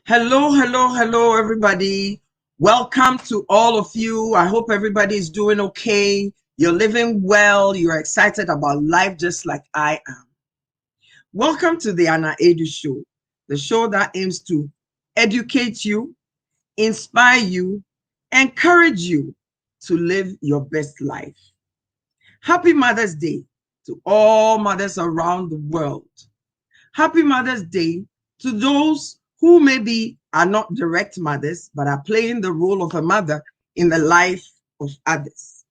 Hello, hello, hello, everybody. Welcome to all of you. I hope everybody is doing okay. You're living well. You're excited about life just like I am. Welcome to the Aidoo show, the show that aims to educate you, inspire you, encourage you to live your best life. Happy Mother's Day to all mothers around the world. Happy Mother's Day to those who maybe are not direct mothers, but are playing the role of a mother in the life of others.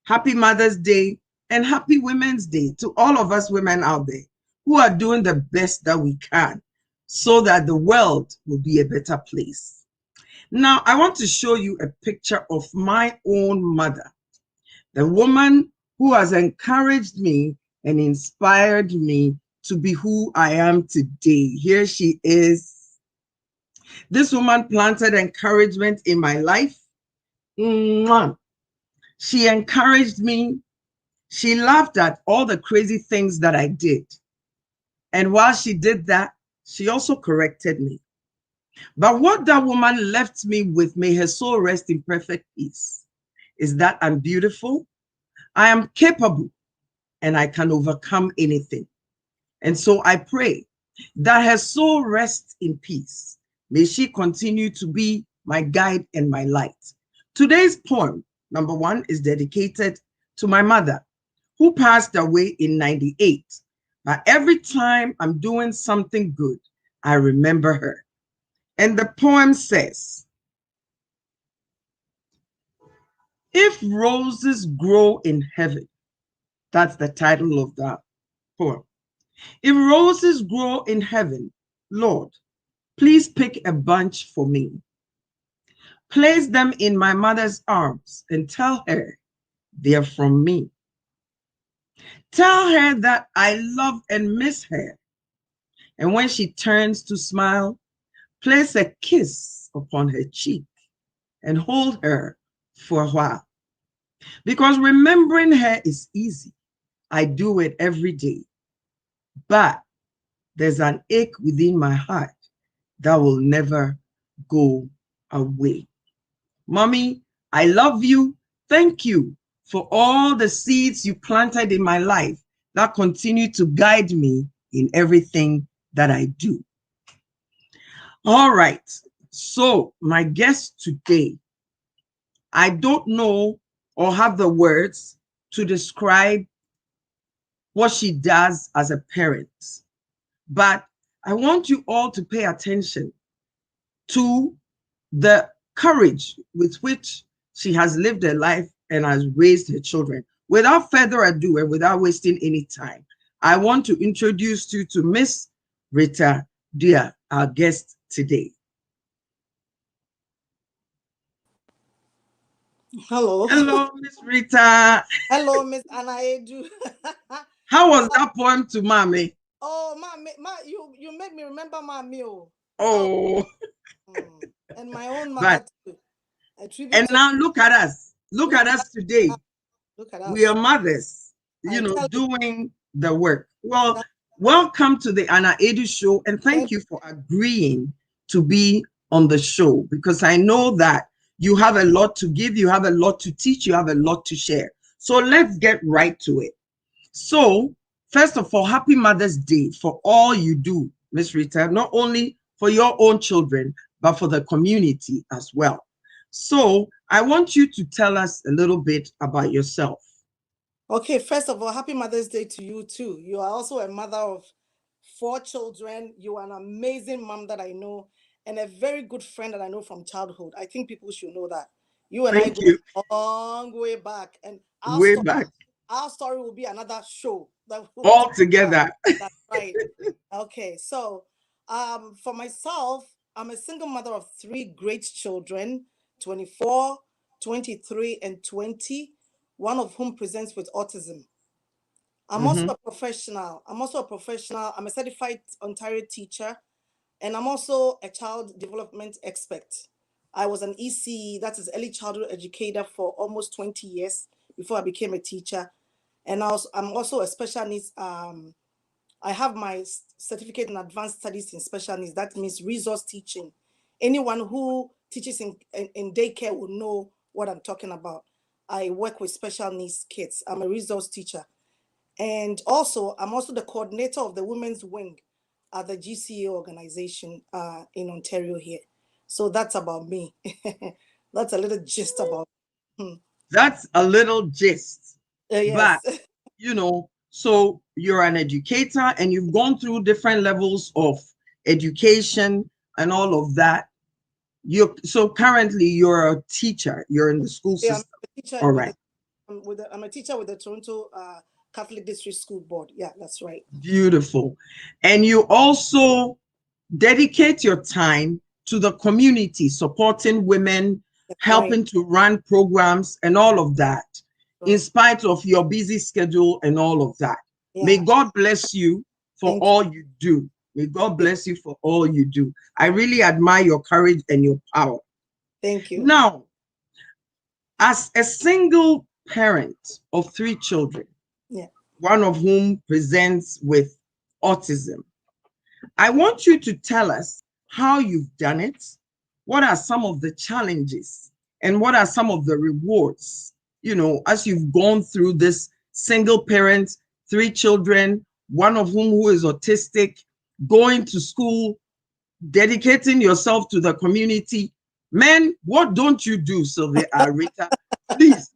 Happy Mother's Day and happy Women's Day to all of us women out there who are doing the best that we can so that the world will be a better place. Now, I want to show you a picture of my own mother, the woman who has encouraged me and inspired me to be who I am today. Here she is. This woman planted encouragement in my life. She encouraged me. She laughed at all the crazy things that I did. And while she did that, she also corrected me. But what that woman left me with, may her soul rest in perfect peace, is that I'm beautiful, I am capable, and I can overcome anything. And so I pray that her soul rests in peace. May she continue to be my guide and my light. Today's poem, number 1, is dedicated to my mother, who passed away in 98. But every time I'm doing something good, I remember her. And the poem says, if roses grow in heaven, that's the title of that poem. If roses grow in heaven, Lord, please pick a bunch for me. Place them in my mother's arms and tell her they're from me. Tell her that I love and miss her. And when she turns to smile, place a kiss upon her cheek and hold her for a while. Because remembering her is easy. I do it every day. But there's an ache within my heart that will never go away. Mommy, I love you. Thank you for all the seeds you planted in my life that continue to guide me in everything that I do. All right. So my guest today, I don't know or have the words to describe what she does as a parent, but I want you all to pay attention to the courage with which she has lived her life and has raised her children. Without further ado and without wasting any time, I want to introduce you to Miss Rita, Duah, our guest today. Hello. Hello, Miss Rita. Hello, Miss Aidoo. How was that poem to mommy? Oh, you made me remember my meal. Oh, And my own mother but too. A tribute and to now look at us. Look at us today. look at We us. are mothers, I tell doing the work. you Well, that welcome to the Aidoo show, and thank thank you for agreeing to be on the show, because I know that you have a lot to give, you have a lot to teach, you have a lot to share. So let's get right to it. So, first of all, happy Mother's Day for all you do, Miss Rita, not only for your own children, but for the community as well. So, I want you to tell us a little bit about yourself. Okay, first of all, happy Mother's Day to you too. You are also a mother of 4 children. You are an amazing mom that I know, and a very good friend that I know from childhood. I think people should know that. You and I Thank go you. a long way back, and Way back. our story will be another show that we'll All talk about. together. That's right. Okay, so for myself, I'm a single mother of 3 great children, 24, 23, and 20, one of whom presents with autism. I'm also a professional. I'm a certified Ontario teacher, and I'm also a child development expert. I was an EC, that is early childhood educator, for almost 20 years before I became a teacher. And I'm also a special needs. I have my certificate in advanced studies in special needs. That means resource teaching Anyone who teaches in daycare will know what I'm talking about. I work with special needs kids. I'm a resource teacher. And also, I'm also the coordinator of the women's wing at the GCA organization in Ontario here. So that's about me. That's a little gist about. That's a little gist. But, Yes. so you're an educator and you've gone through different levels of education and all of that. So currently you're a teacher, you're in the school Yeah, I'm system. a teacher All with right. I'm a teacher with the Toronto Catholic District School Board. Yeah, that's right. Beautiful. And you also dedicate your time to the community, supporting women, That's right. helping to run programs and all of that, in Right. spite of your busy schedule and all of that. May Yeah. God bless you for Thank you. all you do. May God Thank, bless you for all you do. I really admire your courage and your power. thank you. Now, as a single parent of 3 children, Yeah. one of whom presents with autism, I want you to tell us how you've done it. What are some of the challenges and what are some of the rewards, as you've gone through this single parent, 3 children, one of whom is autistic, going to school, dedicating yourself to the community. Men, what don't you do, Sylvia Rita? Please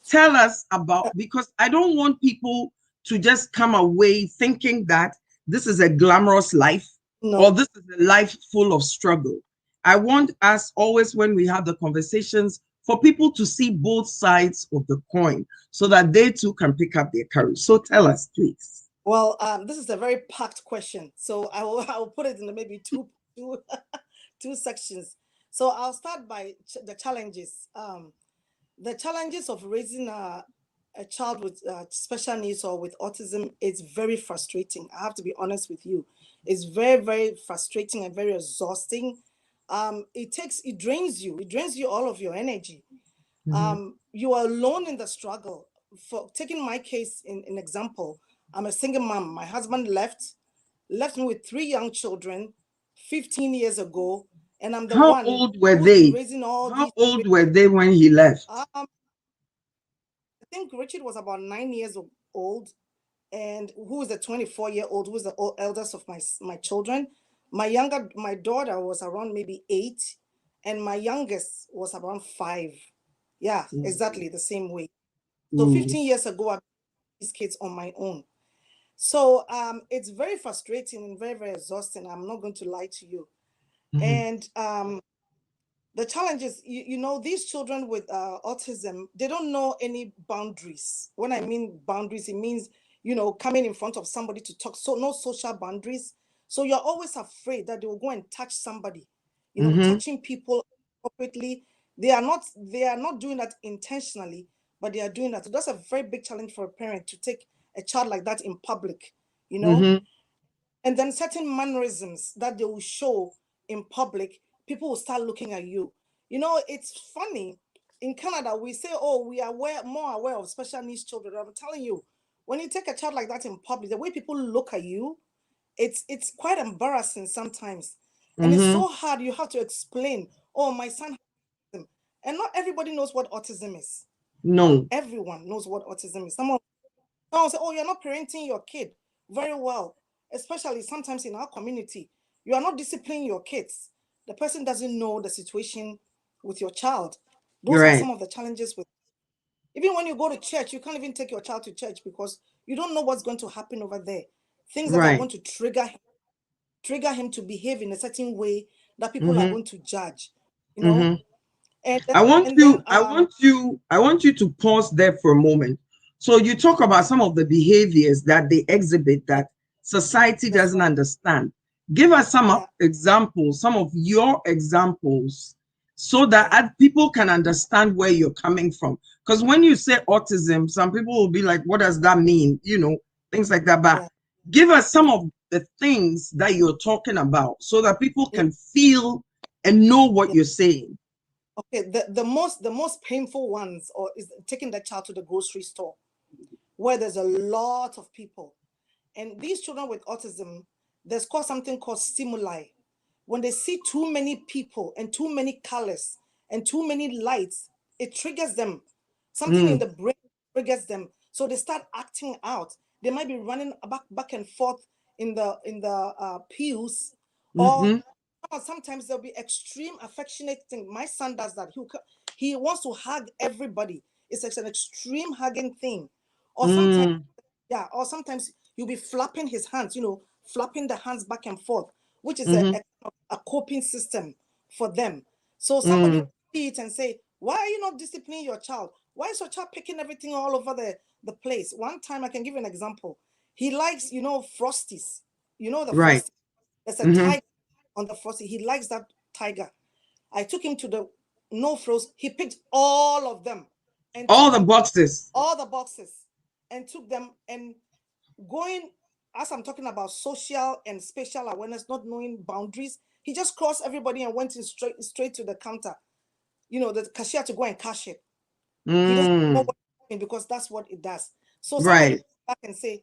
tell us about, because I don't want people to just come away thinking that this is a glamorous life No, or this is a life full of struggle. I want us always, when we have the conversations, for people to see both sides of the coin so that they too can pick up their courage. So tell us, please. well, this is a very packed question, so I will put it in maybe two two sections. So I'll start by the challenges. The challenges of raising a child with special needs or with autism is very frustrating. I have to be honest with you. It's very, very frustrating and very exhausting. It drains you. It drains you all of your energy. Mhm. You are alone in the struggle. For taking my case in example, I'm a single mom. My husband left me with 3 young children 15 years ago, and I'm the How one old were who's been they? raising all How these. old were they when he left? I think Richard was about 9 years old, and who is the 24-year-old, who is the eldest of my children. My daughter was around maybe 8, and my youngest was around 5. Yeah, exactly the same way. So Mm, 15 years ago, I had these kids on my own. So it's very frustrating and very, very exhausting. I'm not going to lie to you. mhm, And the challenge is, these children with autism, they don't know any boundaries. When I mean boundaries, it means, coming in front of somebody to talk. So no social boundaries. So you're always afraid that they will go and touch somebody, mhm, touching people appropriately. They are not doing that intentionally, but they are doing that. So that's a very big challenge for a parent to take a child like that in public, you know mhm. and then certain mannerisms that they will show in public, people will start looking at you. It's funny. In Canada, we say, oh, we are more aware of special needs children. I'm telling you, when you take a child like that in public, the way people look at you, it's quite embarrassing sometimes. And it's Mhm. so hard. You have to explain, oh, my son has autism. And not everybody knows what autism is. Not No. everyone knows what autism is. Someone say, oh, you're not parenting your kid very well, especially sometimes in our community. You are not disciplining your kids. The person doesn't know the situation with your child. You're Those are right. some of the challenges with. Even when you go to church, you can't even take your child to church because you don't know what's going to happen over there. Things that are Right. going to trigger him to behave in a certain way that people are Mhm, going to judge. You know, mhm. and then I want and then you, I want you, I want you to pause there for a moment. So you talk about some of the behaviors that they exhibit yeah, that society that's doesn't right. understand. Give us Yeah, examples, some of your examples, so that okay, people can understand where you're coming from. Because when you say autism, some people will be like, what does that mean? Things like that. But yeah, give us some of the things that you're talking about so that people yeah. can feel and know what Yeah. you're saying. Okay, the most painful ones or is taking the child to the grocery store where there's a lot of people. And these children with autism, there's called something called stimuli. when they see too many people and too many colors and too many lights, it triggers them. Something in the brain triggers them. So they start acting out. They might be running back and forth in the pews, or sometimes there'll be extreme affectionate thing. My son does that. He wants to hug everybody. It's like an extreme hugging thing. Or sometimes, yeah, or sometimes you'll be flapping his hands, flapping the hands back and forth, which is a coping system for them. So somebody will see it and say, why are you not disciplining your child? Why is your child picking everything all over the place? One time, I can give you an example. He likes, Frosties. You know the Right. Frosties? There's a tiger on the Frosty. He likes that tiger. I took him to the no froze. He picked all of them and All took the them, boxes. all the boxes, and took them and going, as I'm talking about social and spatial awareness, not knowing boundaries, he just crossed everybody and went in straight to the counter, the cashier, to go and cash it. He doesn't know what he's doing, because that's what it does. So somebody Right. back and say,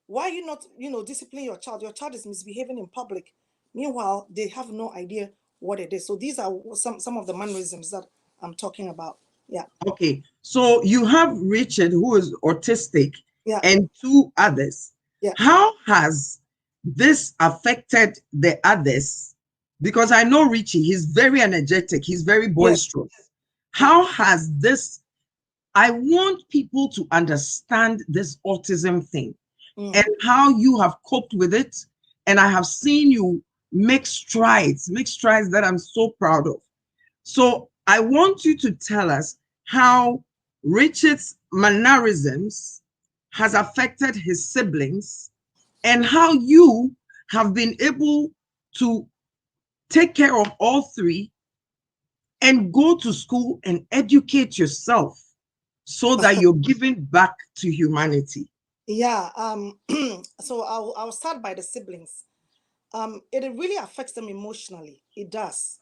why are you not, discipline your child? Your child is misbehaving in public. Meanwhile, they have no idea what it is. So these are some of the mannerisms that I'm talking about. Yeah. Okay. So you have Richard, who is autistic, Yeah. and two others. Yeah. How has this affected the others? Because I know Richie, he's very energetic, he's very Yes. boisterous. Yeah. How has this, I want people to understand this autism thing and how you have coped with it. And I have seen you make strides that I'm so proud of. So I want you to tell us how Richard's mannerisms has affected his siblings and how you have been able to take care of all three and go to school and educate yourself so that you're giving back to humanity. Yeah. So I'll start by the siblings. It really affects them emotionally. It does.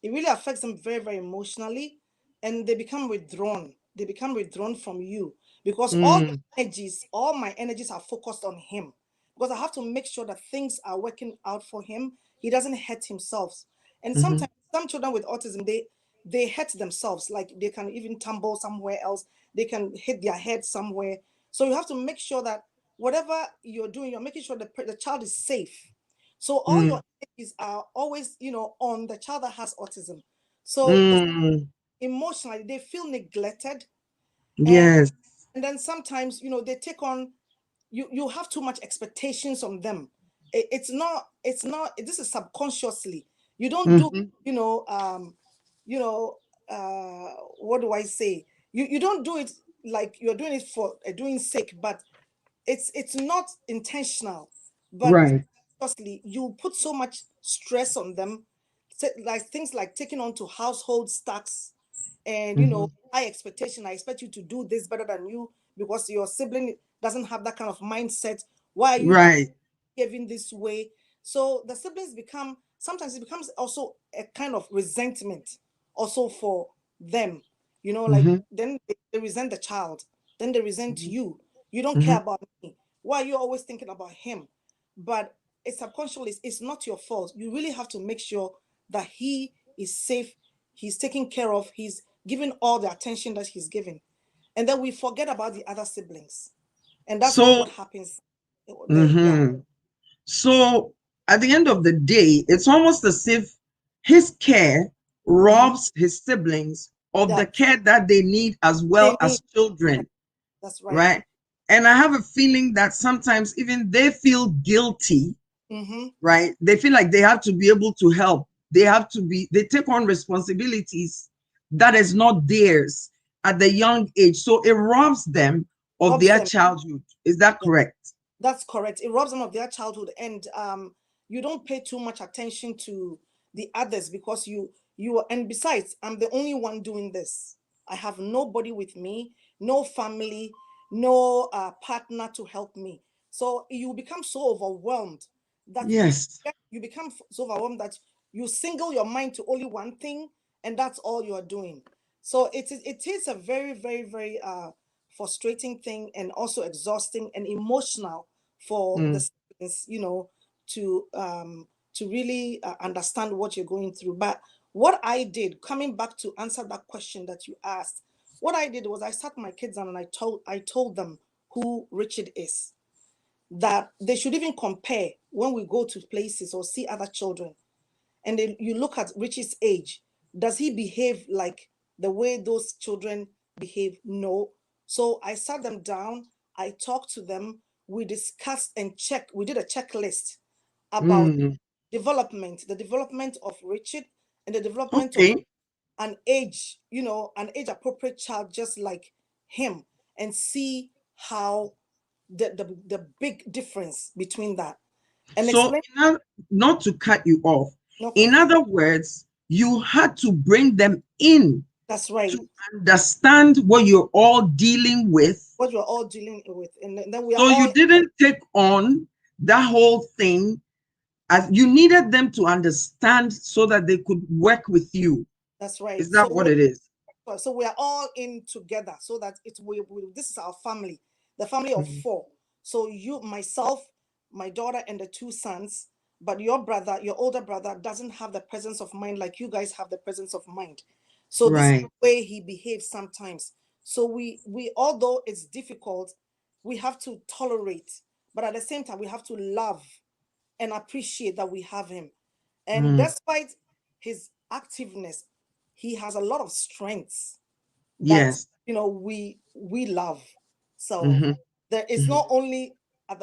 It really affects them very, very emotionally, and they become withdrawn. They become withdrawn from you, because all my energies are focused on him, because I have to make sure that things are working out for him. He doesn't hurt himself. And sometimes some children with autism, they hurt themselves, like they can even tumble somewhere else. They can hit their head somewhere. So you have to make sure that whatever you're doing, you're making sure the child is safe. So all your energies are always, on the child that has autism. So emotionally, they feel neglected, and Yes. and then sometimes, they take on, you have too much expectations on them. It's not this is subconsciously. You don't do, you know you know what do I say, you don't do it like you're doing it for doing sake, but it's not intentional, but Right. firstly, you put so much stress on them, like things like taking on to household tasks, and high expectation. I expect you to do this better than you, because your sibling doesn't have that kind of mindset. Why are you Right. behaving this way? So the siblings become, sometimes it becomes also a kind of resentment also for them, like then they resent the child, then they resent you. You don't care about me. Why are you always thinking about him? But it's subconsciously, it's not your fault. You really have to make sure that he is safe, he's taken care of, he's given all the attention that he's given. And then we forget about the other siblings. And that's what So, happens there. Yeah. mhm. So at the end of the day, it's almost as if his care robs his siblings of the Yeah. care that they need as They well need, as children, that's right. right? And I have a feeling that sometimes even they feel guilty, right? They feel like they have to be able to help. They take on responsibilities that is not theirs at the young age. So it robs them of Robs their them. childhood. Is that Yeah, correct? that's correct. It robs them of their childhood, and you don't pay too much attention to the others, because and besides, I'm the only one doing this. I have nobody with me, no family, no partner to help me. So you become so overwhelmed that Yes. you become so overwhelmed that you single your mind to only one thing, and that's all you are doing. So it is a very, very, very frustrating thing, and also exhausting and emotional for the Mm. students, to to really understand what you're going through. But what I did, coming back to answer that question that you asked, what I did was I sat my kids down and I told them who Richard is, that they should even compare when we go to places or see other children. And then you look at Richie's age. Does he behave like the way those children behave? No. So I sat them down, I talked to them, we discussed and checked, we did a checklist about Mm. the development of Richard and the development of Okay. an age, an age appropriate child just like him, and see how the big difference between that, and So, explain. not to cut you off, Okay, in other words, you had to bring them in that's right. to understand what you're all dealing with. What we're all dealing with, and then we are So all. you didn't take on that whole thing, as you needed them to understand so that they could work with you. That's right. Is that what it is? So we are all in together, so that this is our family, the family of Mhm. four. So you, myself, my daughter, and the two sons. But your brother, your older brother, doesn't have the presence of mind like you guys have the presence of mind. So this is Right. the way he behaves sometimes. So we although it's difficult, we have to tolerate, but at the same time we have to love and appreciate that we have him. And Mm. despite his activeness, he has a lot of strengths that Yes. we love. So Hmm. there is Hmm. not only at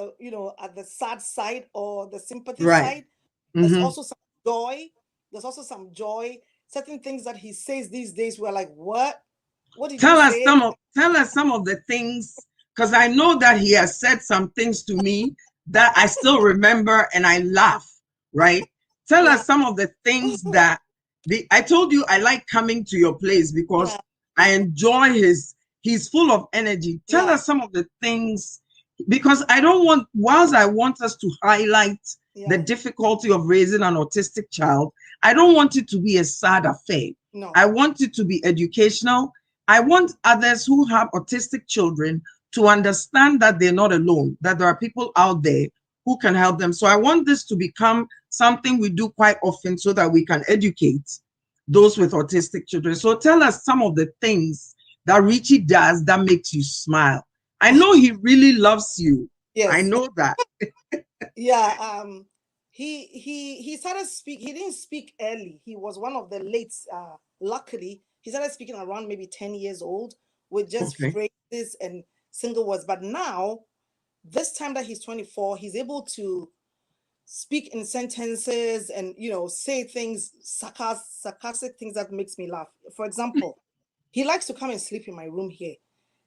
the sad side or the sympathy Right. side, there's Hmm. also some joy. There's also some joy. Certain things that he says these days, we're like, what did you say? Tell us some of the things, because I know that he has said some things to me that I still remember and I laugh, right? Tell Yeah, us some of the things that I told you I like coming to your place because yeah, I enjoy he's full of energy. Tell yeah, us some of the things, because I don't want, whilst I want us to highlight the yeah. difficulty of raising an autistic child, I don't want it to be a sad affair. No. I want it to be educational. I want others who have autistic children to understand that they're not alone, that there are people out there who can help them. So I want this to become something we do quite often so that we can educate those with autistic children. So tell us some of the things that Richie does that makes you smile. I know he really loves you. I Yes. know that. Yeah. He started speak. He didn't speak early. He was one of the late. Luckily, he started speaking around maybe 10 years old with just Okay. phrases and single words. But now, this time that he's 24, he's able to speak in sentences and say things, sarcastic things that makes me laugh. For example, he likes to come and sleep in my room here.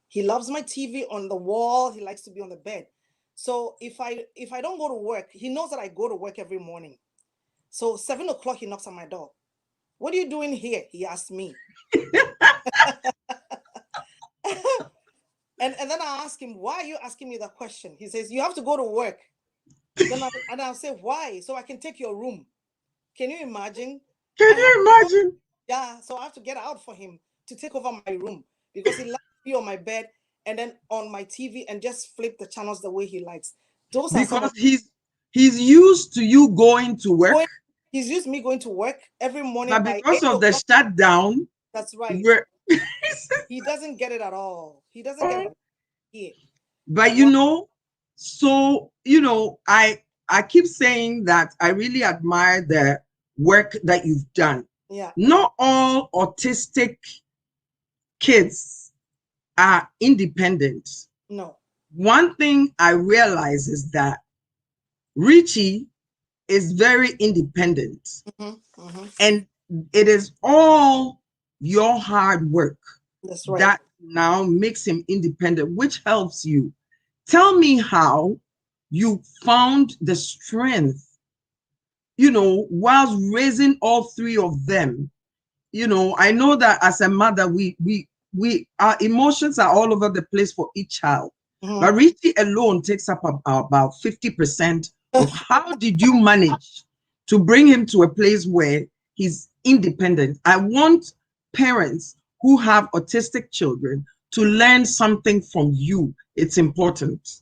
He loves my TV on the wall. He likes to be on the bed. So if I don't go to work, he knows that I go to work every morning. So 7 o'clock, he knocks on my door. What are you doing here? He asked me. And then I ask him, why are you asking me that question? He says, you have to go to work. And I'll say, why? So I can take your room. Can you imagine? Can I have you no, imagine? yeah. So I have to get out for him to take over my room because he likes to be on my bed and then on my TV and just flip the channels the way he likes. Those are some of Because he's used to you going to work, going. He's used me going to work every morning but by because eight of the o'clock. shutdown, That's right. we're He doesn't get it at all. He doesn't get it here. but Wow. so I keep saying that I really admire the work that you've done. Yeah. Not all autistic kids are independent. No. One thing I realize is that Richie is very independent, Hmm. Hmm. and it is all your hard work That's right. that now makes him independent, which helps you. Tell me how you found the strength, whilst raising all three of them. I know that as a mother, we our emotions are all over the place for each child. Hmm. But Richie alone takes up about 50% of how did you manage to bring him to a place where he's independent. I want parents who have autistic children to learn something from you. It's important.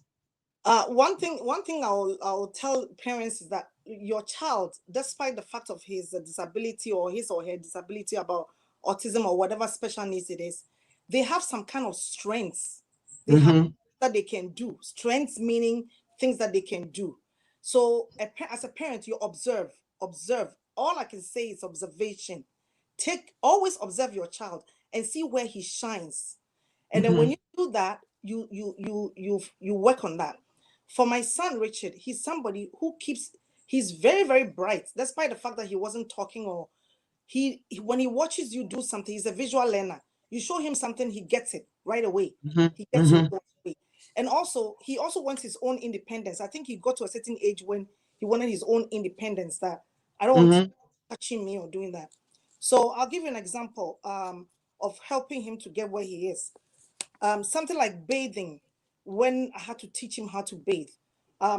One thing I'll tell parents is that your child, despite the fact of his disability or his or her disability about autism or whatever special needs it is, they have some kind of strengths. They have Mm-hmm. that they can do. Strengths meaning things that they can do. So as a parent, you observe. All I can say is observation. Always observe your child and see where he shines. And then when Mm-hmm. you do that, you work on that. For my son Richard, he's somebody who he's very, very bright, despite the fact that he wasn't talking, or when he watches you do something, he's a visual learner. You show him something, he gets it right away. Mm-hmm. He gets it Mm-hmm. right away. And also, he also wants his own independence. I think he got to a certain age when he wanted his own independence, that I don't want you Mm-hmm. touching me or doing that. So I'll give you an example of helping him to get where he is. Something like bathing. When I had to teach him how to bathe,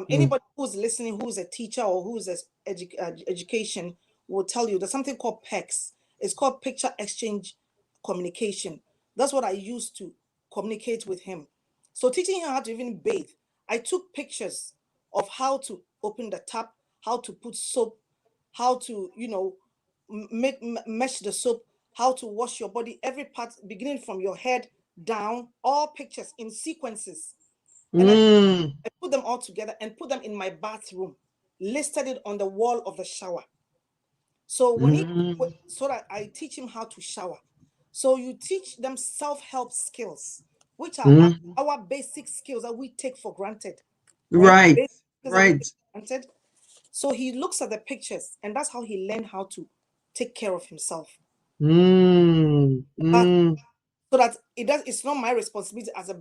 anybody who's listening, who's a teacher or who's education, will tell you there's something called PECS. It's called picture exchange communication. That's what I used to communicate with him. So teaching him how to even bathe, I took pictures of how to open the tap, how to put soap, how to mesh the soap, how to wash your body, every part, beginning from your head down, all pictures in sequences. And then Mm-hmm. I put them all together and put them in my bathroom, listed it on the wall of the shower. So Mm-hmm. so that I teach him how to shower. So you teach them self-help skills, which are Mm-hmm. our basic skills that we take for granted, right? Right. Basic skills that we Right. take for granted. So he looks at the pictures, and that's how he learned how to take care of himself. But Mm-hmm. so that it's not my responsibility as a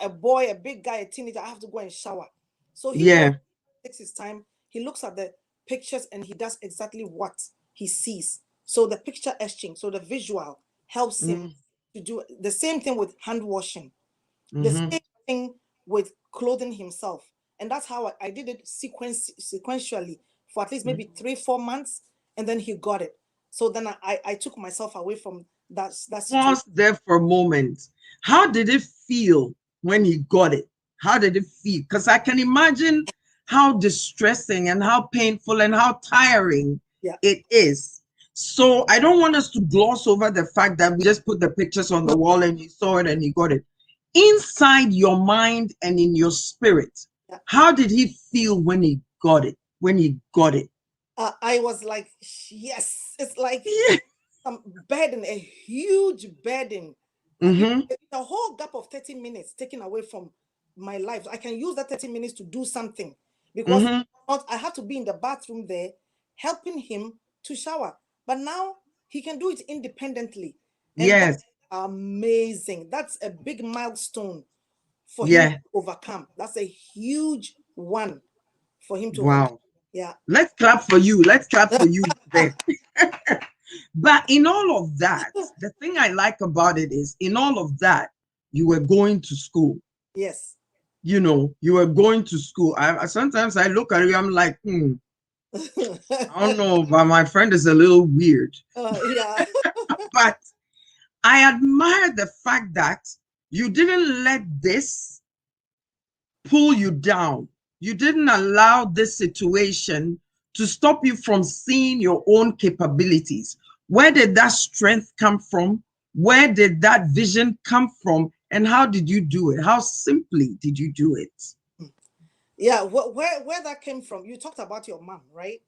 boy, a big guy, a teenager, I have to go and shower. So he goes, Yeah. takes his time, he looks at the pictures and he does exactly what he sees. So the picture exchange, so the visual helps him to do the same thing with hand washing, the Mm-hmm. same thing with clothing himself. And that's how I did it sequentially for at least maybe 3-4 months, and then he got it. So then I took myself away from that situation. Pause there for a moment. How did it feel when he got it? How did it feel? Because I can imagine how distressing and how painful and how tiring Yeah. it is. So I don't want us to gloss over the fact that we just put the pictures on the No, wall and he saw it and he got it. Inside your mind and in your spirit, yeah. how did he feel when he got it? When he got it? I was like, yes, it's like Yeah. some burden, a huge burden. Mm-hmm. It's a whole gap of 30 minutes taken away from my life. I can use that 30 minutes to do something, because Mm-hmm. I had to be in the bathroom there helping him to shower. But now he can do it independently. And that's Yes. amazing. That's a big milestone for him to Yeah. overcome. That's a huge one for him to overcome. Wow. Yeah. Let's clap for you. Let's clap for you there. But in all of that, the thing I like about it is in all of that, you were going to school. Yes. You were going to school. Sometimes I look at you, I'm like, I don't know, but my friend is a little weird. Yeah. But I admire the fact that you didn't let this pull you down. You didn't allow this situation to stop you from seeing your own capabilities. Where did that strength come from? Where did that vision come from? And how did you do it? How simply did you do it? Yeah. Where that came from? You talked about your mom, right?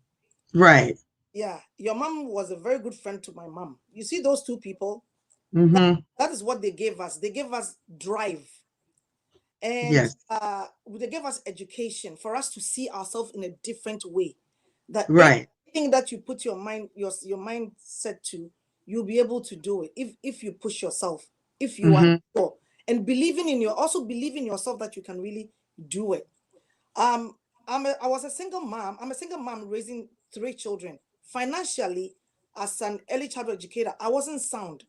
Right. Yeah. Your mom was a very good friend to my mom. You see those two people? That, Mm-hmm. that is what they gave us. They gave us drive, and Yes. they gave us education for us to see ourselves in a different way. That Right. anything that you put your mindset to, you'll be able to do it if you push yourself, if you are Mm-hmm. sure, and believing in yourself that you can really do it. Um, I was a single mom. I'm a single mom raising 3 children. Financially, as an early childhood educator, I wasn't sound.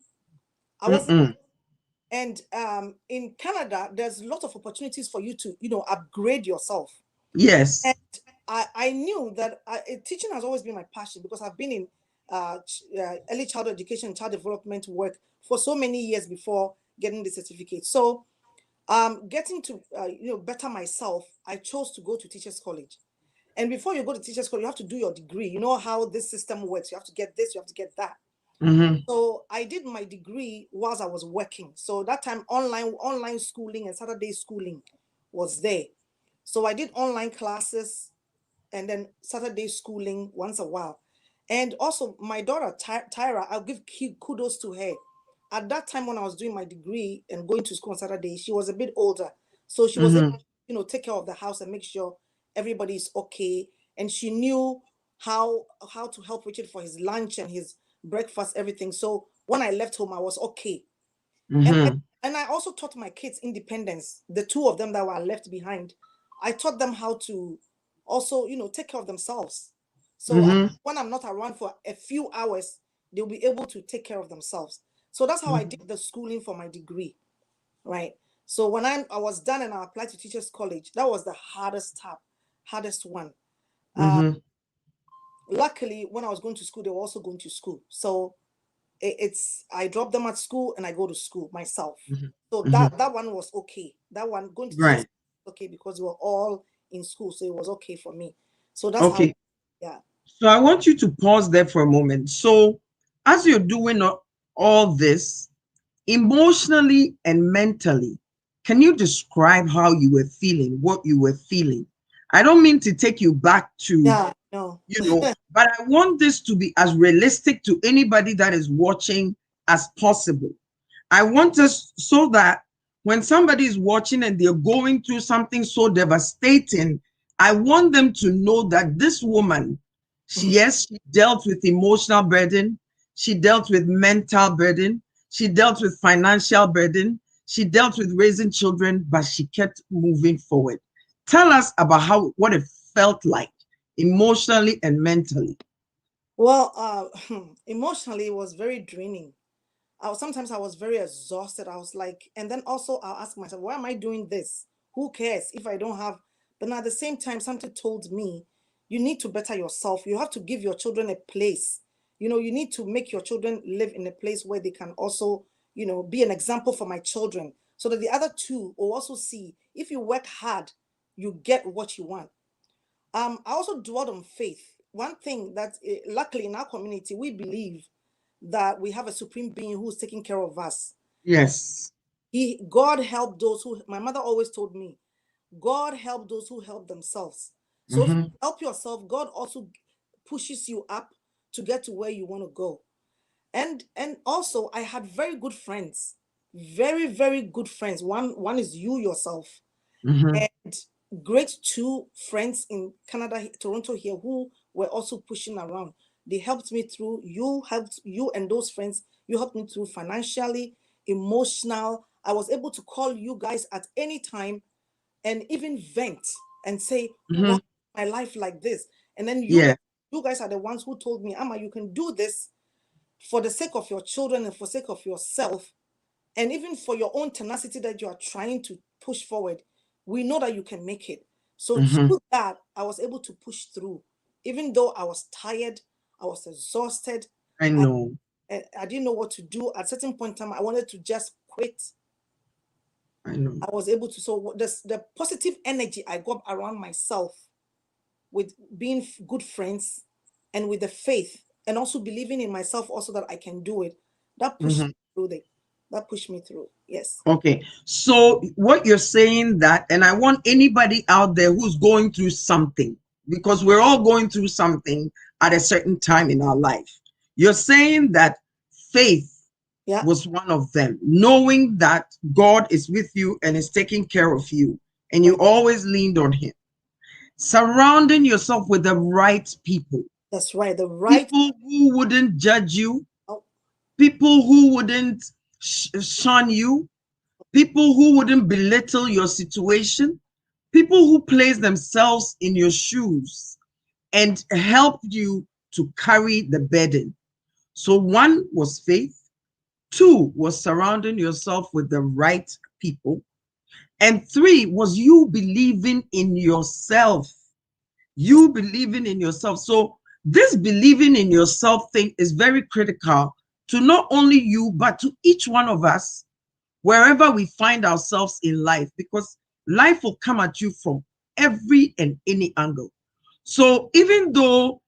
I wasn't. Mm-mm. And in Canada, there's a lot of opportunities for you to, upgrade yourself. And Yes. I knew that teaching has always been my passion, because I've been in early childhood education and child development work for so many years before getting the certificate. So Getting to better myself, I chose to go to teachers college. And before you go to teachers college, you have to do your degree. You know how this system works. You have to get this, you have to get that. Mm-hmm. So I did my degree whilst I was working. So that time online schooling and Saturday schooling was there. So I did online classes and then Saturday schooling once a while. And also my daughter Tyra, I'll give kudos to her. At that time when I was doing my degree and going to school on Saturday, she was a bit older. So she was able Mm-hmm. to, take care of the house and make sure everybody's okay. And she knew how to help Richard for his lunch and his breakfast, everything. So when I left home, I was okay. And I, Mm-hmm. and I also taught my kids independence. The two of them that were left behind, I taught them how to also, take care of themselves. So Mm-hmm. when I'm not around for a few hours, they'll be able to take care of themselves. So that's how I did the schooling for my degree, right? So when I was done and I applied to teachers college, that was the hardest one. Mm-hmm. Luckily, when I was going to school, they were also going to school. So it's I drop them at school and I go to school myself. So Mm-hmm. that one was okay. That one going to teachers Right. okay because we were all in school, so it was okay for me. So that's how, Okay. yeah. So I want you to pause there for a moment. So as you're doing all this, emotionally and mentally, can you describe how you were feeling, what you were feeling? I don't mean to take you back to, Yeah, no. but I want this to be as realistic to anybody that is watching as possible. I want us so that when somebody is watching and they're going through something so devastating, I want them to know that this woman, yes, she dealt with emotional burden, she dealt with mental burden, she dealt with financial burden, she dealt with raising children, but she kept moving forward. Tell us about what it felt like emotionally and mentally. Well, emotionally it was very draining. Sometimes I was very exhausted. I was like, and then also I'll ask myself, why am I doing this? Who cares if I don't have? But at the same time, something told me, you need to better yourself. You have to give your children a place. You need to make your children live in a place where they can also, be an example for my children, so that the other two will also see if you work hard, you get what you want. I also dwelled on faith. One thing that luckily in our community, we believe that we have a supreme being who's taking care of us. Yes. God helped those who, my mother always told me, God helped those who help themselves. So if you Mm-hmm. help yourself, God also pushes you up to get to where you want to go. And also I had very good friends, very, very good friends. One is you yourself, Mm-hmm. and great two friends in Canada, Toronto here, who were also pushing around. They helped me through. You helped you and those friends. You helped me through financially, emotional. I was able to call you guys at any time and even vent and say, why Mm-hmm. is my life like this? And then Yeah. you guys are the ones who told me, Amma, you can do this for the sake of your children and for the sake of yourself, and even for your own tenacity that you are trying to push forward. We know that you can make it. So Mm-hmm. through that, I was able to push through, even though I was tired, I was exhausted, I I, know. I didn't know what to do. At a certain point in time, I wanted to just quit. I know. I was able to. So the positive energy I got around myself with being good friends and with the faith and also believing in myself also that I can do it, that pushed Mhm. me through the that pushed me through. Yes. Okay. So what you're saying that, and I want anybody out there who's going through something, because we're all going through something at a certain time in our life. You're saying that faith Yeah. was one of them, knowing that God is with you and is taking care of you, and you Right. always leaned on Him. Surrounding yourself with the right people, That's right. The right. people who wouldn't judge you, Oh, people who wouldn't shun you, people who wouldn't belittle your situation, people who place themselves in your shoes and help you to carry the burden. So, one was faith, two was surrounding yourself with the right people, and three was you believing in yourself. yes. You believing in yourself. So, this believing in yourself thing is very critical to not only you, but to each one of us, wherever we find ourselves in life, because life will come at you from every and any angle. So even though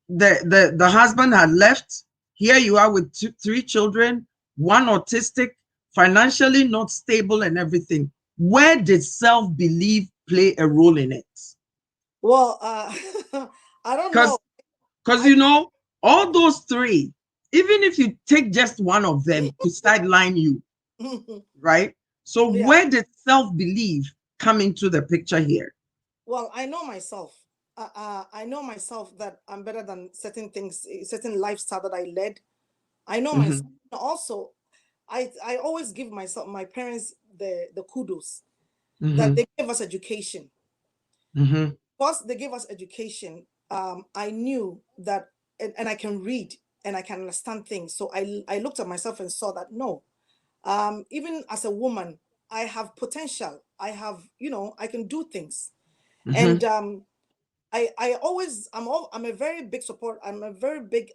the husband had left, here you are with three children, one autistic, financially not stable and everything. Where did self-belief play a role in it? Well, I don't know. Because you know, all those three, even if you take just one of them to sideline you, right? So Yeah. where did self-belief come into the picture here? Well, I know myself. I know myself that I'm better than certain things, certain lifestyle that I led. I know myself. Also, I always give myself, my parents, the kudos that they gave us education. Because they gave us education, I knew that, and I can read and I can understand things. So I looked at myself and saw that no, even as a woman, I have potential. I have, I can do things. And I always, I'm a very big support. I'm a very big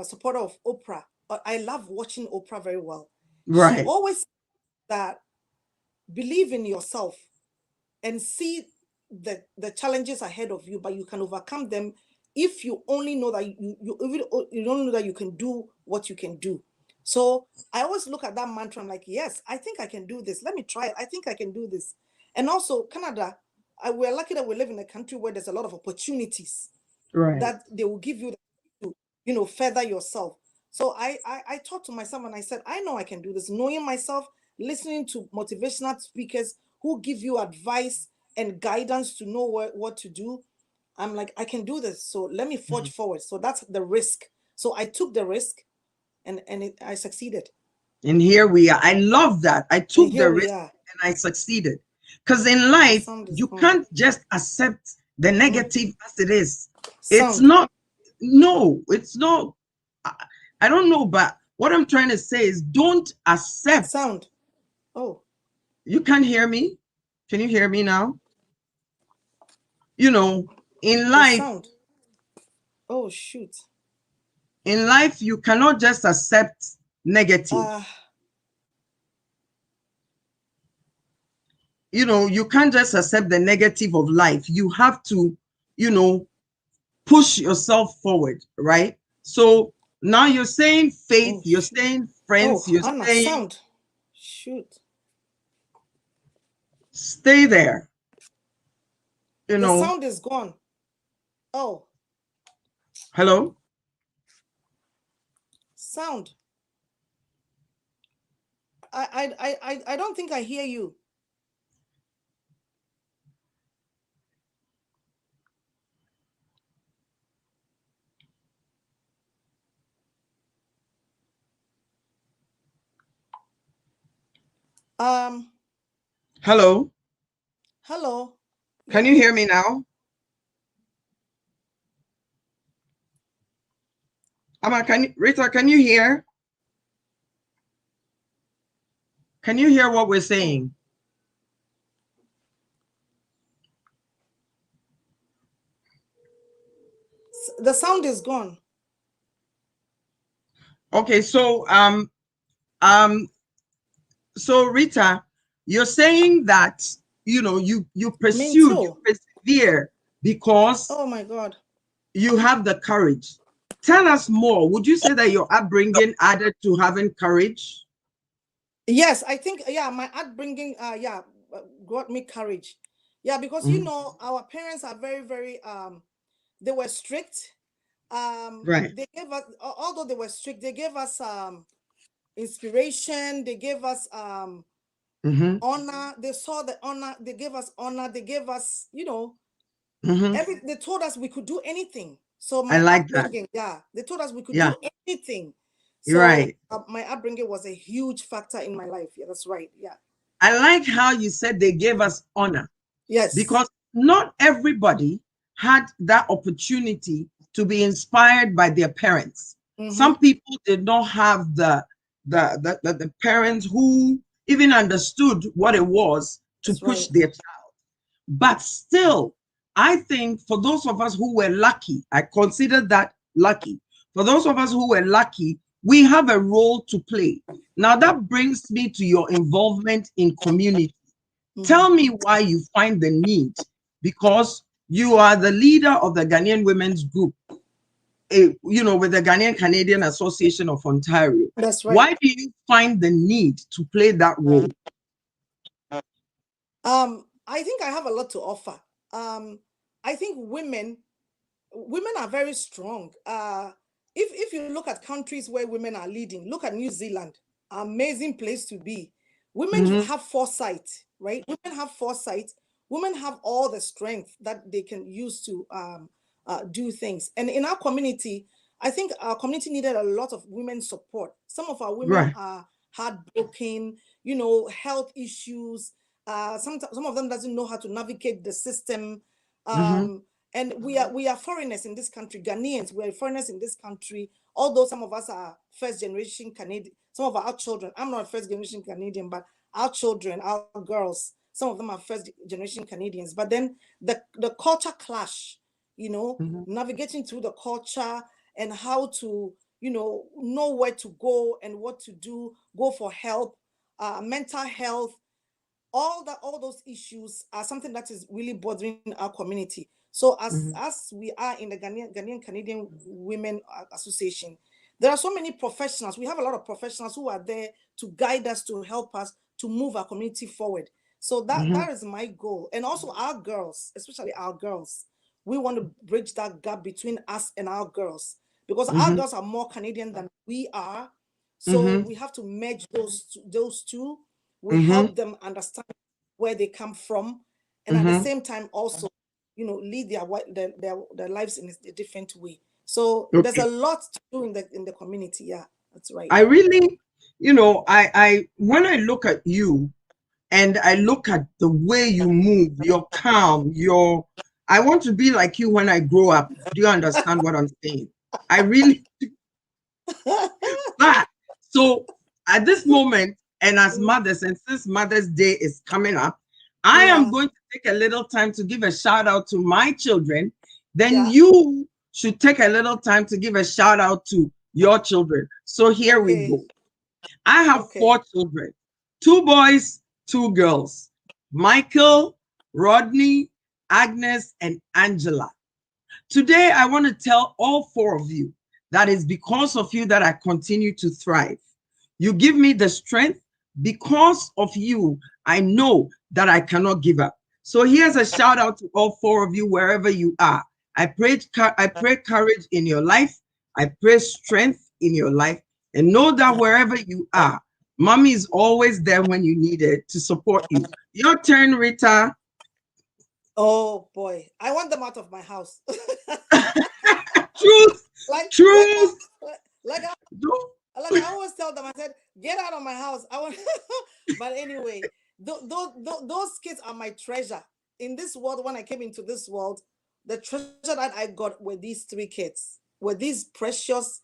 supporter of Oprah. I love watching Oprah very well. She Right. always said that believe in yourself and see the challenges ahead of you, but you can overcome them if you only know that you don't know that you can do what you can do. So I always look at that mantra. I'm like, yes, I think I can do this. Let me try it. I think I can do this. And also Canada, we're lucky that we live in a country where there's a lot of opportunities Right. that they will give you to further yourself. So I talked to myself and I said, I know I can do this. Knowing myself, listening to motivational speakers who give you advice and guidance to know what to do, I'm like, I can do this. So let me forge forward. So that's the risk. So I took the risk, and I succeeded. And here we are. I love that. I And took here the we risk are. and I succeeded. Because in The life, sound is you gone. can't just accept the negative as it is. It's Sound. not, no, it's not. I, I don't know, but what I'm trying to say is don't accept. Sound. Oh, You can't hear me? Can you hear me now? You know, in the life, sound. Oh, shoot. you cannot just accept negative. Uh, You can't just accept the negative of life. You have to, you know, push yourself forward, right? So now you're saying faith, oh, you're shoot. saying friends, Oh, you're Anna, saying sound. Shoot. stay there, you The know. sound is gone. Oh, Hello? sound. I don't think I hear you. Um, Hello? hello. Can Yeah. you hear me now? Ama, Rita, can you hear? Can you hear what we're Oh, saying? the sound is gone. Okay, um so Rita, you're saying that you Me pursued, you too. persevere because Oh my God. you have the courage. Tell us more. Would you say that your upbringing added to having courage? Yes, I think, yeah, my upbringing, yeah, got me courage. Yeah, because Mhm. our parents are very, very, they were strict. Right. They gave us, although they were strict, they gave us inspiration. They gave us Hmm. honor. They saw the honor. They gave us honor. They gave us, Hmm. they told us we could do anything. So I my like that. upbringing, yeah, they told us we could Yeah, do anything. you're So right. my upbringing was a huge factor in my life. Yeah, that's right. Yeah. I like how you said they gave us honor, Yes. because not everybody had that opportunity to be inspired by their parents. Mm-hmm. Some people did not have the parents who even understood what it was to That's push right. their child. But still, I think for those of us who were lucky, I consider that lucky. For those of us who were lucky, we have a role to play. Now that brings me to your involvement in community. Tell me why you find the need, because you are the leader of the Ghanaian Women's Group, with the Ghanaian Canadian Association of Ontario. That's right. Why do you find the need to play that role? I think I have a lot to offer. I think women are very strong. If you look at countries where women are leading, look at New Zealand, amazing place to be. Women have foresight, right? Women have foresight. Women have all the strength that they can use to do things. And in our community, I think our community needed a lot of women support. Some of our women Right. are heartbroken, health issues. Some of them doesn't know how to navigate the system. And we are foreigners in this country, Ghanaians. We are foreigners in this country. Although some of us are first generation Canadian, some of our children. I'm not a first generation Canadian, but our children, our girls, some of them are first generation Canadians. But then the culture clash, navigating through the culture and how to know where to go and what to do, go for help, mental health, all those issues are something that is really bothering our community. So as we are in the Ghanaian Canadian Women Association, there are so many professionals. We have a lot of professionals who are there to guide us, to help us to move our community forward. So that is my goal. And also our girls, especially our girls, we want to bridge that gap between us and our girls, because our girls are more Canadian than we are. So we have to merge those two. We help them understand where they come from, and at the same time also, lead their lives in a different way. So there's a lot to do in the community. Yeah, that's right. I really, I when I look at you and I look at the way you move, you're calm, I want to be like you when I grow up. Do you understand what I'm saying? I really but so at this moment, and as mothers, and since Mother's Day is coming up, I am going to take a little time to give a shout out to my children. Then you should take a little time to give a shout out to your children. So here we go. I have 4 children, 2 boys, 2 girls, Michael, Rodney, Agnes, and Angela. Today, I want to tell all 4 of you that it's because of you that I continue to thrive. You give me the strength. Because of you, I know that I cannot give up. So here's a shout out to all 4 of you, wherever you are. I pray courage in your life. I pray strength in your life. And know that wherever you are, mommy is always there when you need it to support you. Your turn, Rita. Oh boy, I want them out of my house. Truth. like Truth. like I always tell them, I said, get out of my house. I want but anyway, those kids are my treasure in this world. When I came into this world, the treasure that I got were these 3 kids, were these precious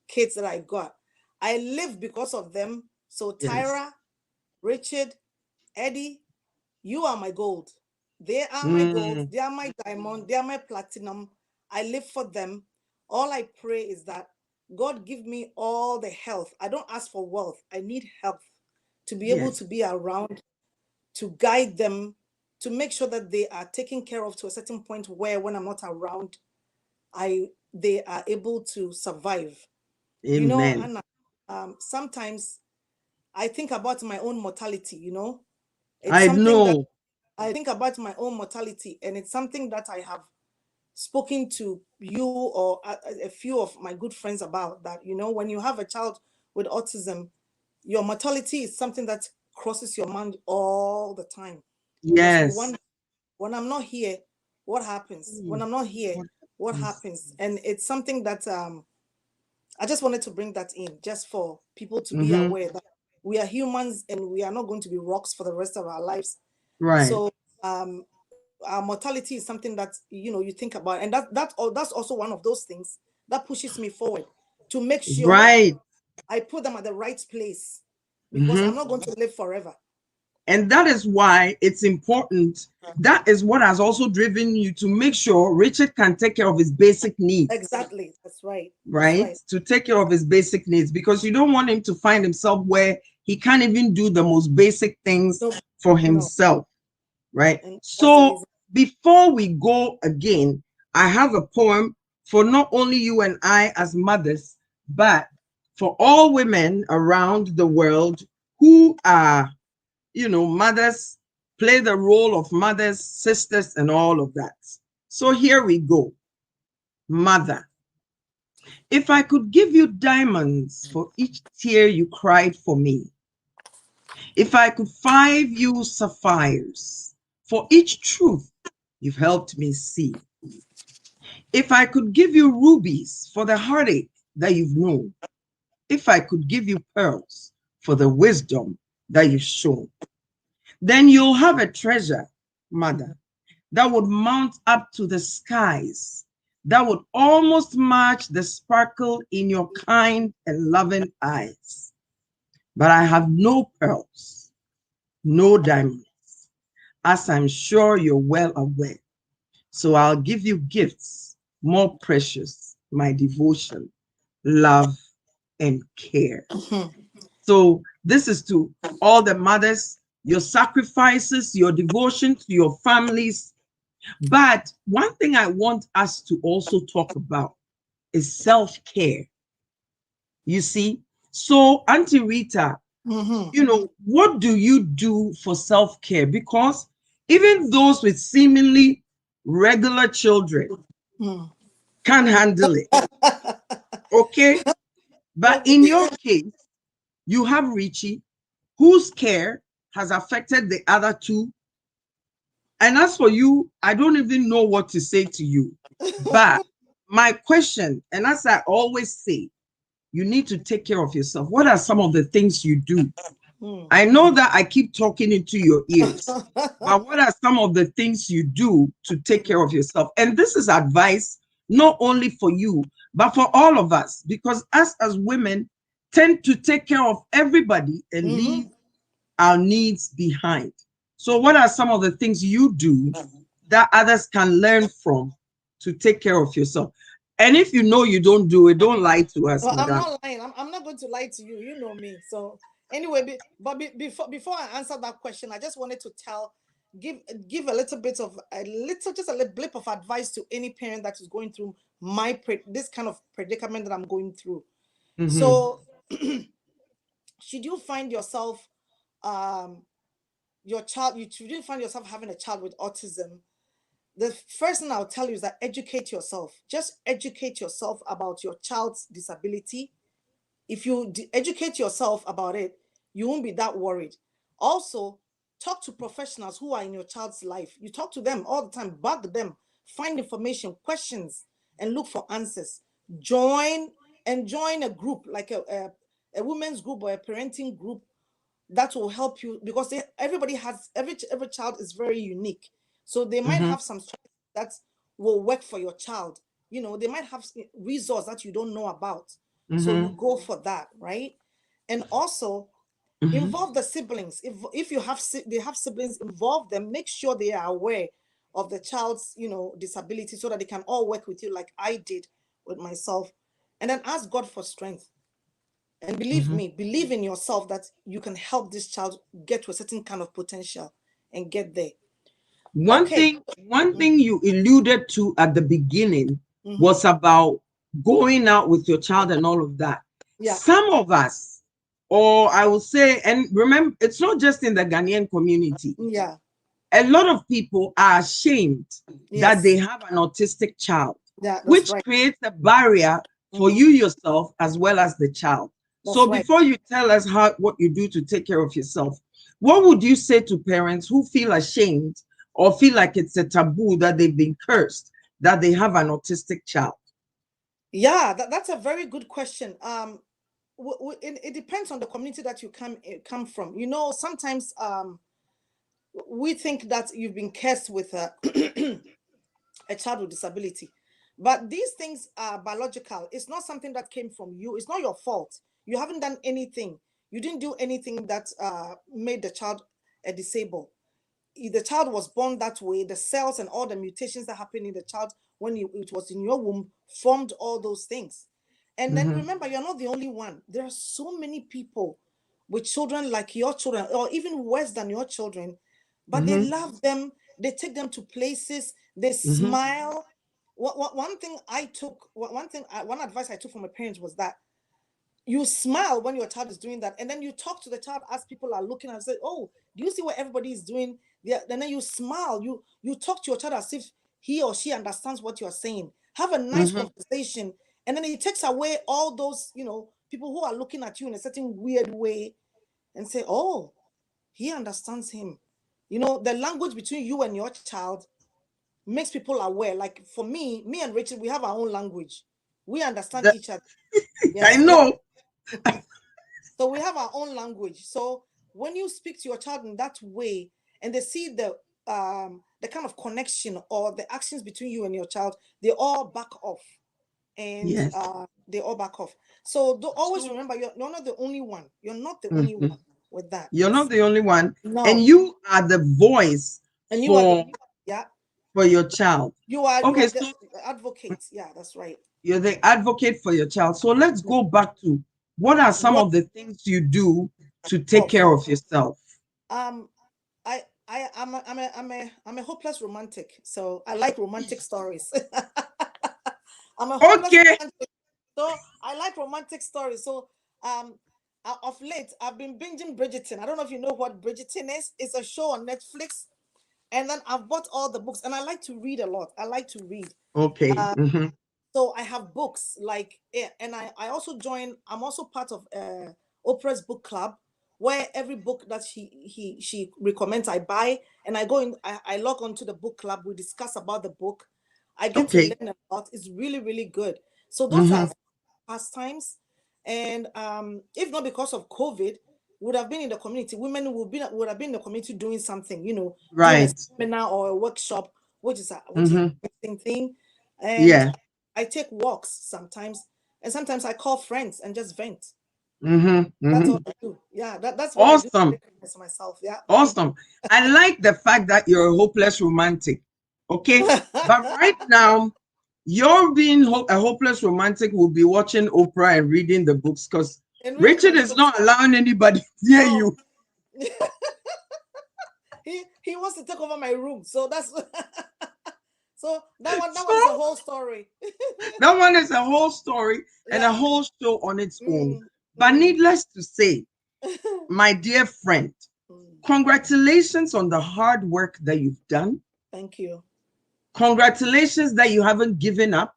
kids that I got. I live because of them. So Tyra, Richard, Eddie, you are my gold. They are my gold. They are my diamond. They are my platinum. I live for them. All I pray is that God give me all the health. I don't ask for wealth. I need health to be able to be around, to guide them, to make sure that they are taken care of to a certain point where when I'm not around, they are able to survive. Amen. Anna, sometimes I think about my own mortality, It's I something that know. I think about my own mortality, and it's something that I have spoken to you or a few of my good friends about, that, when you have a child with autism, your mortality is something that crosses your mind all the time, because you Yes. wonder, when I'm not here, what happens? When I'm not here, what happens? And it's something that I just wanted to bring that in, just for people to be aware that we are humans and we are not going to be rocks for the rest of our lives. Right. So our mortality is something that you think about, and that's also one of those things that pushes me forward to make sure Right. I put them at the right place, because I'm not going to live forever. And that is why it's important. That is what has also driven you to make sure Richard can take care of his basic needs. Exactly. That's right. That's Right? right. To take care of his basic needs, because you don't want him to find himself where he can't even do the most basic things No, for no. himself. Right? And that's the So reason. before we go again, I have a poem for not only you and I as mothers, but for all women around the world who are, mothers, play the role of mothers, sisters, and all of that. So here we go. Mother, if I could give you diamonds for each tear you cried for me, if I could find you sapphires for each truth you've helped me see, if I could give you rubies for the heartache that you've known, if I could give you pearls for the wisdom that you've shown, then you'll have a treasure, mother, that would mount up to the skies, that would almost match the sparkle in your kind and loving eyes. But I have no pearls, no diamonds, as I'm sure you're well aware. So I'll give you gifts more precious, my devotion, love, and care. So this is to all the mothers, your sacrifices, your devotion to your families. But one thing I want us to also talk about is self-care. You see, so Auntie Rita, what do you do for self-care? Because even those with seemingly regular children can't handle it. Okay? But in your case, you have Richie, whose care has affected the other two. And as for you, I don't even know what to say to you. But my question, and as I always say, you need to take care of yourself. What are some of the things you do? I know that I keep talking into your ears, but what are some of the things you do to take care of yourself? And this is advice not only for you, but for all of us, because us as women tend to take care of everybody and leave our needs behind. So, what are some of the things you do that others can learn from to take care of yourself? And if you know you don't do it, don't lie to us, Well, I'm madam. not lying. I'm not going to lie to you. You know me. So anyway, before I answer that question, I just wanted to give a little bit of just a little blip of advice to any parent that is going through this kind of predicament that I'm going through. So should you find yourself should you find yourself having a child with autism, the first thing I'll tell you is that educate yourself. Just educate yourself about your child's disability. If you educate yourself about it, you won't be that worried. Also, talk to professionals who are in your child's life. You talk to them all the time, bug them, find information, questions, and look for answers. Join a group like a women's group or a parenting group that will help you, because every child is very unique. So they might have some strategies that will work for your child. They might have resource that you don't know about. So you go for that, right? And also involve the siblings. If they have siblings, involve them. Make sure they are aware of the child's disability, so that they can all work with you, like I did with myself. And then ask God for strength. And believe me, believe in yourself that you can help this child get to a certain kind of potential and get there. One Okay. thing, one thing you alluded to at the beginning was about going out with your child and all of that. Yeah. Some of us, or I will say, and remember, it's not just in the Ghanaian community. Yeah. A lot of people are ashamed that they Yes. have an autistic child, Yeah, that's which right. creates a barrier for you yourself as well as the child. That's So right. before you tell us what you do to take care of yourself, what would you say to parents who feel ashamed or feel like it's a taboo, that they've been cursed, that they have an autistic child? Yeah, that's a very good question. It depends on the community that you come from. Sometimes we think that you've been cursed with a child with disability, but these things are biological. It's not something that came from you. It's not your fault. You haven't done anything. You didn't do anything that made the child a disabled. The child was born that way. The cells and all the mutations that happened in the child when it was in your womb formed all those things. And then remember, you're not the only one. There are so many people with children like your children, or even worse than your children, but they love them. They take them to places. They smile. One advice I took from my parents was that you smile when your child is doing that, and then you talk to the child as people are looking and say, "Oh, do you see what everybody is doing?" Yeah, and then you smile. You talk to your child as if he or she understands what you are saying. Have a nice conversation, and then it takes away all those people who are looking at you in a certain weird way, and say, "Oh, he understands him." The language between you and your child makes people aware. Like for me and Rachel, we have our own language. We understand That, each other. I Yes, know. so we have our own language. So when you speak to your child in that way, and they see the kind of connection or the actions between you and your child, they all back off, and Yes. they all back off. So always So, remember, you're not the only one. You're not the only one with that. you're not Yes. the only one, and No. you are the voice And you are for yeah. your child. You are Okay, the so advocate. Yeah, that's right. you're the advocate for your child. So let's Yeah. go back to what are some What? of the things you do to take Oh, care of yourself? um, I'm a hopeless romantic. So I like romantic stories. I'm a hopeless Okay. romantic. So I like romantic stories. So um of late I've been binging Bridgerton. I don't know if you know what Bridgerton is. It's a show on Netflix. And then I've bought all the books, and I like to read a lot. I like to read. Okay. So I have books and I also I'm also part of Oprah's book club, where every book that she recommends I buy, and I go in, I log on to the book club, we discuss about the book. I get to Okay. learn a lot. It's really, really good. So those are Mm-hmm. pastimes. And if not because of COVID, would have been in the community. Women would have been in the community doing something, doing a Right. seminar or a workshop, which is Mm-hmm. the same thing. And Yeah. I take walks sometimes, and sometimes I call friends and just vent. Mm-hmm. That's all Mm-hmm. I do. Yeah, that's what I do to Awesome. recognize myself. Yeah. Awesome. I like the fact that you're a hopeless romantic. Okay. But right now, you're being a hopeless romantic will be watching Oprah and reading the books because And reading Richard my is books. not allowing anybody near No, you. he wants to take over my room. So that's so that one is a So whole story. that one is a whole story and a Yeah. whole show on its own. Mm, But mm. needless to say, my dear friend, Mm. congratulations on the hard work that you've done. Thank you. Congratulations that you haven't given up.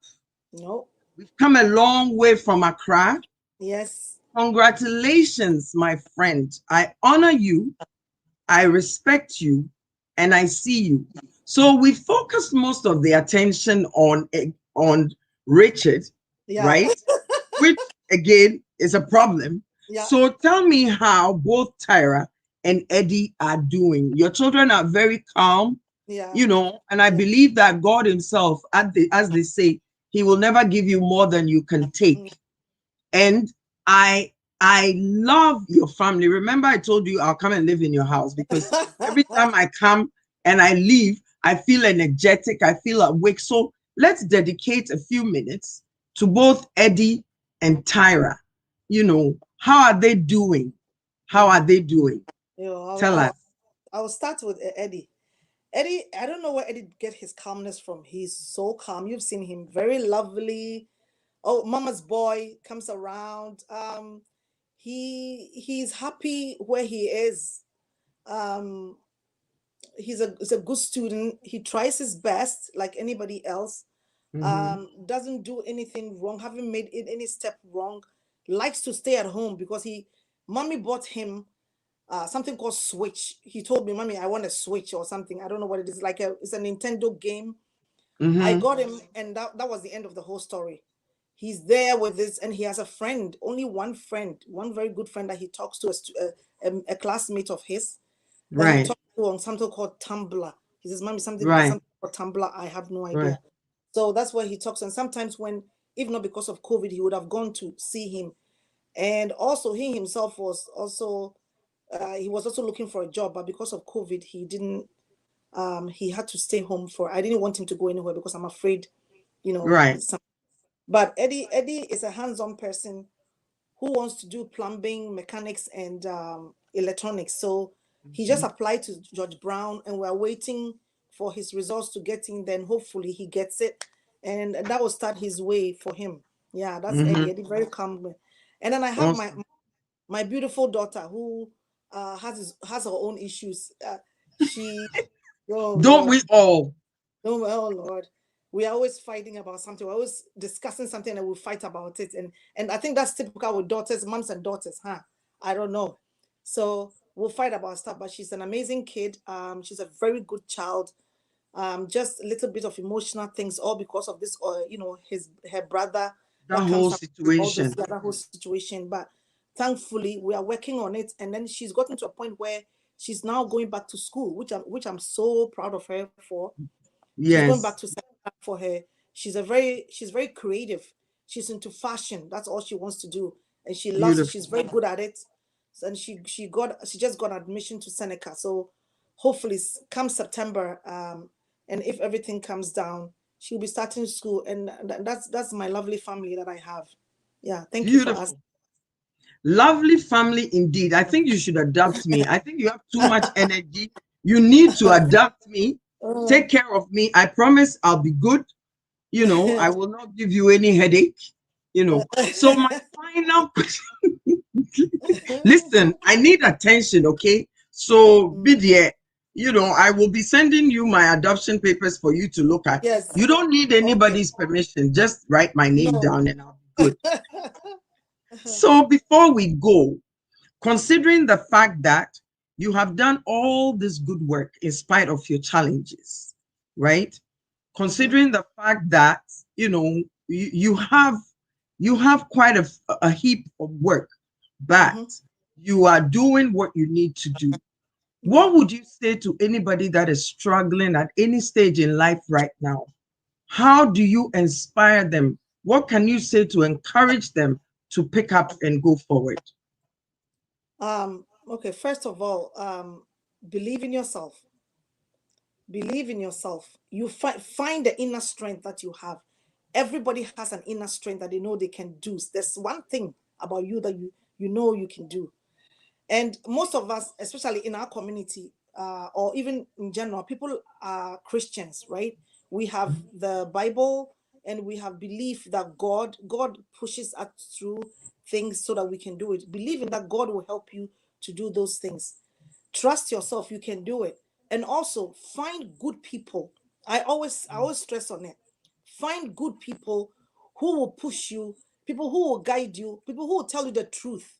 No. We've come a long way from Accra. Yes. Congratulations, my friend. I honor you, I respect you, and I see you. So we focused most of the attention on Richard, Yeah. right? Which again is a problem. Yeah. So tell me how both Tyra and Eddie are doing. Your children are very calm, Yeah. and I Yeah. believe that God Himself, as they say, He will never give you more than you can take. Mm. And I love your family. Remember, I told you I'll come and live in your house because every time I come and I leave, I feel energetic, I feel awake. So let's dedicate a few minutes to both Eddie and Tyra. How are they doing? How Mm. are they doing? You know, Tell us. I'll start with Eddie. Eddie, I don't know where Eddie get his calmness from. He's so calm. You've seen him, very lovely. Oh, mama's boy comes around. He's happy where he is. Um, he's a good student. He tries his best like anybody else. Mm-hmm. Doesn't do anything wrong, haven't made any step wrong. Likes to stay at home because mommy bought him something called Switch. He told me, "Mommy, I want a Switch or something. I don't know what it is. It's a Nintendo game." I Mm-hmm. got him, and that was the end of the whole story. He's there with this, and he has a friend, only one friend, one very good friend that he talks to, a classmate of his that he Right. talks to on something called Tumblr. He says, "Mommy, Right. something called Tumblr. I have no Right. idea." So that's where he talks. And sometimes if not because of COVID, he would have gone to see him. And also he himself was also he was also looking for a job, but because of COVID, he didn't. He had to stay home for. I didn't want him to go anywhere because I'm afraid, you know. Right. But Eddie is a hands-on person who wants to do plumbing, mechanics, and electronics. So he just applied to George Brown, and we're waiting for his results to get in. Then hopefully he gets it, and that will start his way for him. Yeah, that's Mm-hmm. Eddie. Eddie very calm. And then I have Awesome. my beautiful daughter who has her own issues. She, oh Don't Lord, we all? oh Lord, we are always fighting about something. We're always discussing something and we fight about it. And I think that's typical with daughters, moms and daughters, huh? I don't know. So we'll fight about stuff, but she's an amazing kid. She's a very good child. Just a little bit of emotional things, all because of this, her brother That that whole comes up, all those situation. that whole situation. But thankfully, we are working on it, and then she's gotten to a point where she's now going back to school, which I'm so proud of her for. She's going back Yes. to for her. She's very creative. She's into fashion. That's all she wants to do, and she loves it. She's Beautiful. very good at it. And she just got admission to Seneca. So hopefully come September, and if everything comes down, she'll be starting school. And that's my lovely family that I have. Yeah, thank you for asking. Beautiful. Lovely family indeed. I think you should adopt me. I think you have too much energy. You need to adopt me. Uh, Take care of me. I promise I'll be good. I will not give you any headache. So my final question, listen, I need attention, okay? So be there. I will be sending you my adoption papers for you to look at. yes. You don't need Okay. anybody's permission. Just write my name No. down and I'll be good. So before we go, considering the fact that you have done all this good work in spite of your challenges, right? Mhm, Considering the fact that you have quite a heap of work, but mhm, you are doing what you need to do. mhm. What would you say to anybody that is struggling at any stage in life right now? How do you inspire them? What can you say to encourage them to pick up and go forward? Okay, first of all, believe in yourself. Believe in yourself. You find the inner strength that you have. Everybody has an inner strength that they know they can do. There's one thing about you that you know you can do. And most of us, especially in our community, or even in general, people are Christians, right? We have the Bible, and we have belief that God pushes us through things so that we can do it. Believing that God will help you to do those things. Trust yourself, you can do it. And also find good people. I always stress on it. Find good people who will push you, people who will guide you, people who will tell you the truth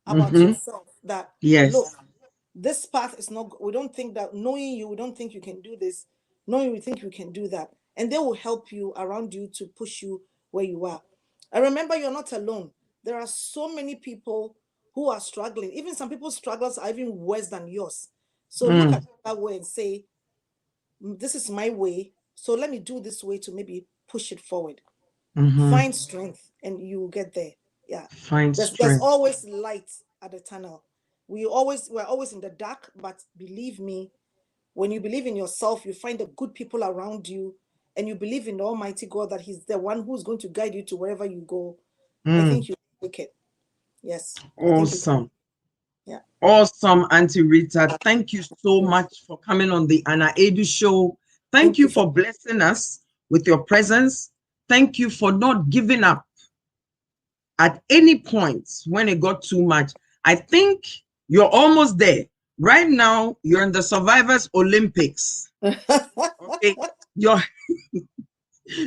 about Mm-hmm. yourself, that look, Yes. this path is not, we don't think that, knowing you, we don't think you can do this, knowing we think you can do that, and they will help you around you to push you where you are. And remember, you're not alone. There are so many people who are struggling. Even some people's struggles are even worse than yours. So look at Mm, it that way and say, this is my way, so let me do this way to maybe push it forward. mm-hmm. Find strength and you will get there. Yeah, Find there's strength. always light at the tunnel. We're always in the dark, but believe me, when you believe in yourself, you find the good people around you, and you believe in the Almighty God, that He's the one who's going to guide you to wherever you go. I think Mm, you can make it. Yes, I think you can. awesome. Yeah. Awesome, Auntie Rita. Thank you so much for coming on the Aidoo show. Thank Thank you you for. for blessing us with your presence. Thank you for not giving up at any point when it got too much. I think you're almost there. Right now, you're in the Survivors Olympics. Okay. You're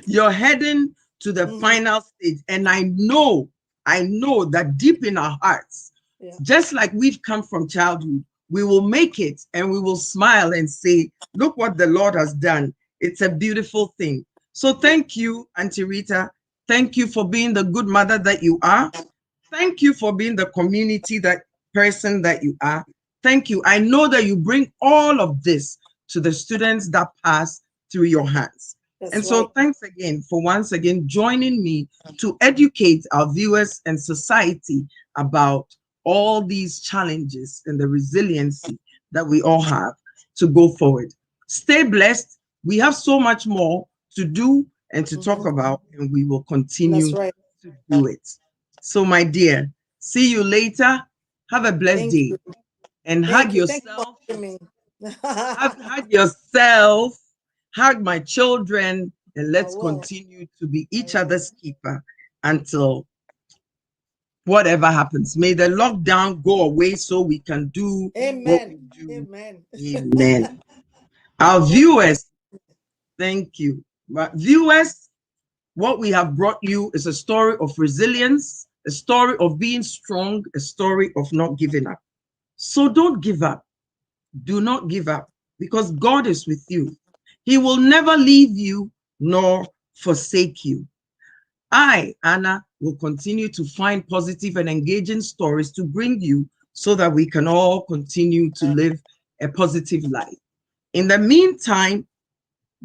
you're heading to the Mhm. final stage. And I know that deep in our hearts, Yeah. just like we've come from childhood, we will make it and we will smile and say, look what the Lord has done. It's a beautiful thing. So Yeah. thank you, Auntie Rita. Thank you for being the good mother that you are. Thank you for being the community that person that you are. Thank you. I know that you bring all of this to the students that pass through your hands. That's And so right. thanks again for once again joining me to educate our viewers and society about all these challenges and the resiliency that we all have to go forward. Stay blessed. We have so much more to do and to talk about, and we will continue That's right. to do it. So, my dear, see you later. Have a blessed Thank day you. and hug Thank you. Thank you for yourself. having me. Hug yourself, hug my children, and I let's will. continue to be I each will. other's keeper until whatever happens. May the lockdown go away so we can do what we Amen. do. Amen. Amen. Our Thank you. viewers, thank you. But viewers, what we have brought you is a story of resilience, a story of being strong, a story of not giving up. So don't give up. Do not give up because God is with you. He will never leave you nor forsake you. I, Anna, will continue to find positive and engaging stories to bring you so that we can all continue to live a positive life. In the meantime,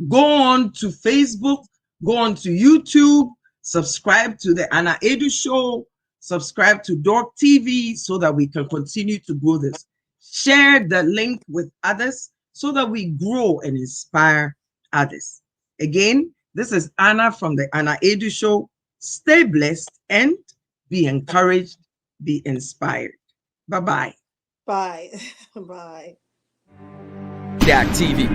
go on to Facebook, go on to YouTube, subscribe to the Anna Aidoo Show, subscribe to Dork TV so that we can continue to grow this. Share the link with others so that we grow and inspire others. Again, this is Anna from the Anna Aidoo Show. Stay blessed and be encouraged, be inspired. Bye-bye. Bye. Bye. TV.